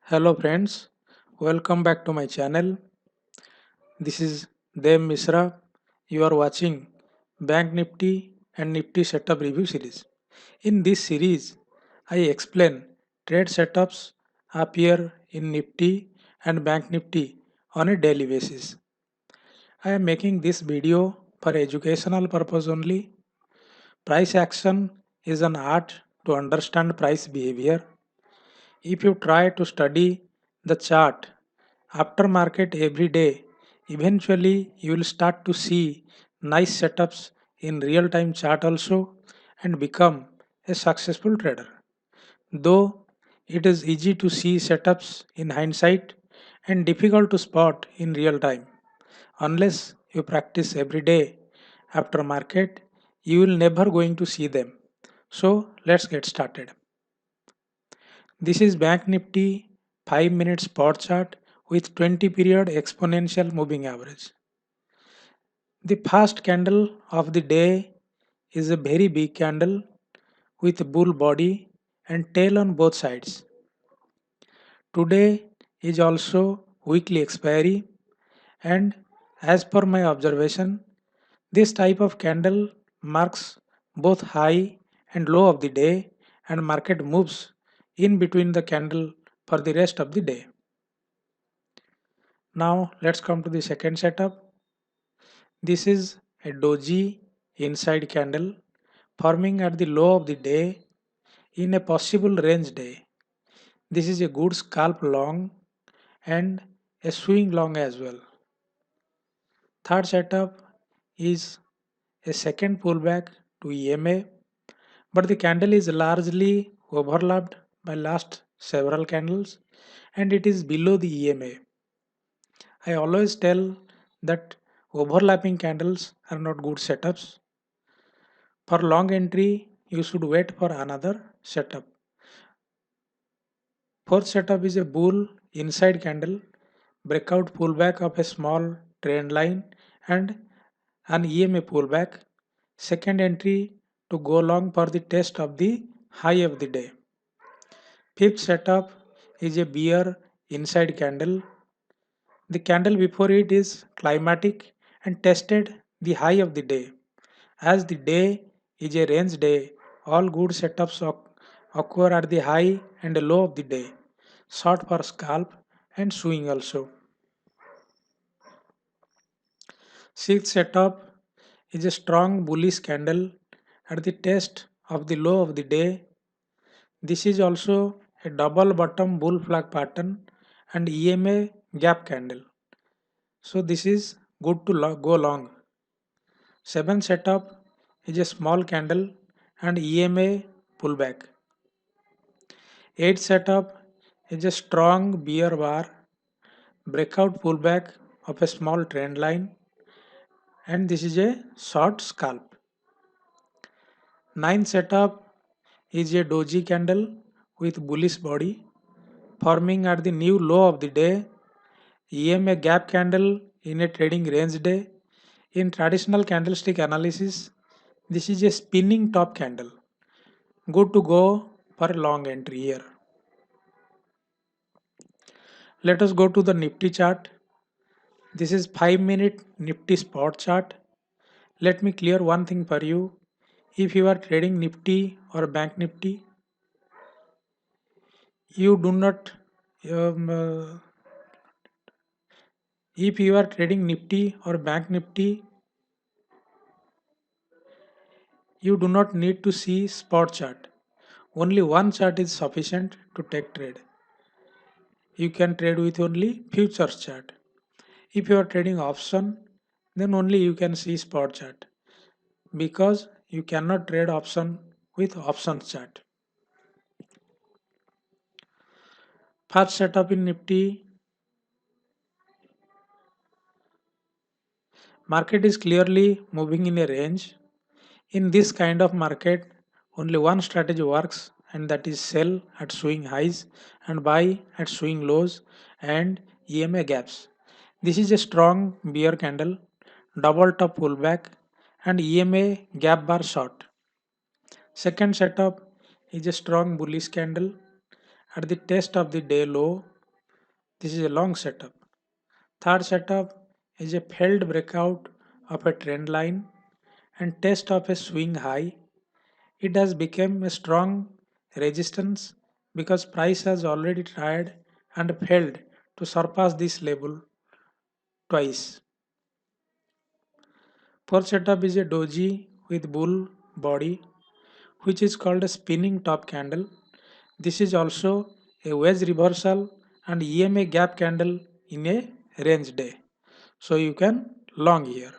Hello friends, welcome back to my channel. This is Dev Misra. You are watching Bank Nifty and Nifty Setup Review series. In this series, I explain trade setups appear in Nifty and Bank Nifty on a daily basis. I am making this video for educational purpose only. Price action is an art to understand price behavior. If you try to study the chart after market every day, eventually you will start to see nice setups in real time chart also and become a successful trader. Though it is easy to see setups in hindsight and difficult to spot in real time. Unless you practice every day after market, you will never going to see them. So let's get started. This is Bank Nifty 5 minute spot chart with 20 period exponential moving average. The first candle of the day is a very big candle with bull body and tail on both sides. Today is also weekly expiry, and as per my observation, this type of candle marks both high and low of the day, and market moves in between the candle for the rest of the day. Now let's come to the second setup. This is a doji inside candle forming at the low of the day in a possible range day. This is a good scalp long and a swing long as well. Third setup is a second pullback to EMA, but the candle is largely overlapped by last several candles and it is below the EMA. I always tell that overlapping candles are not good setups. For long entry, you should wait for another setup. Fourth setup is a bull inside candle, breakout pullback of a small trend line and an EMA pullback. Second entry to go long for the test of the high of the day. Fifth setup is a bear inside candle. The candle before it is climatic and tested the high of the day. As the day is a range day, all good setups occur at the high and low of the day, short for scalp and swing also. Sixth setup is a strong bullish candle at the test of the low of the day. This is also a double bottom bull flag pattern and EMA gap candle. So this is good to go long. Seventh setup is a small candle and EMA pullback. Eighth setup is a strong bear bar, breakout pullback of a small trend line, and this is a short scalp. Ninth setup is a doji candle with bullish body forming at the new low of the day. EMA gap candle in a trading range day. In traditional candlestick analysis, this is a spinning top candle. Good to go for a long entry here. Let us go to the Nifty chart. This is 5 minute Nifty spot chart. Let me clear one thing for you. If you are trading Nifty or Bank Nifty, you do not um, uh, if you are trading Nifty or Bank Nifty, you do not need to see spot chart. Only one chart is sufficient to take trade. You can trade with only futures chart. If you are trading option, then only you can see spot chart because you cannot trade option with options chart. First setup in Nifty, market is clearly moving in a range. In this kind of market, only one strategy works and that is sell at swing highs and buy at swing lows and EMA gaps. This is a strong bear candle, double top pullback and EMA gap bar short. Second setup is a strong bullish candle at the test of the day low This is a long setup. Third setup is a failed breakout of a trend line and test of a swing high. It has become a strong resistance because price has already tried and failed to surpass this level twice. Fourth setup is a doji with bull body, which is called a spinning top candle. This is also a wedge reversal and EMA gap candle in a range day. So you can long here.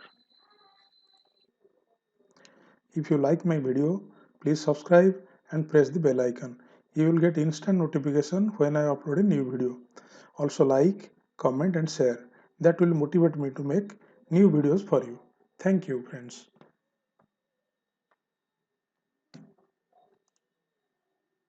If you like my video, please subscribe and press the bell icon. You will get instant notification when I upload a new video. Also like, comment and share. That will motivate me to make new videos for you. Thank you friends.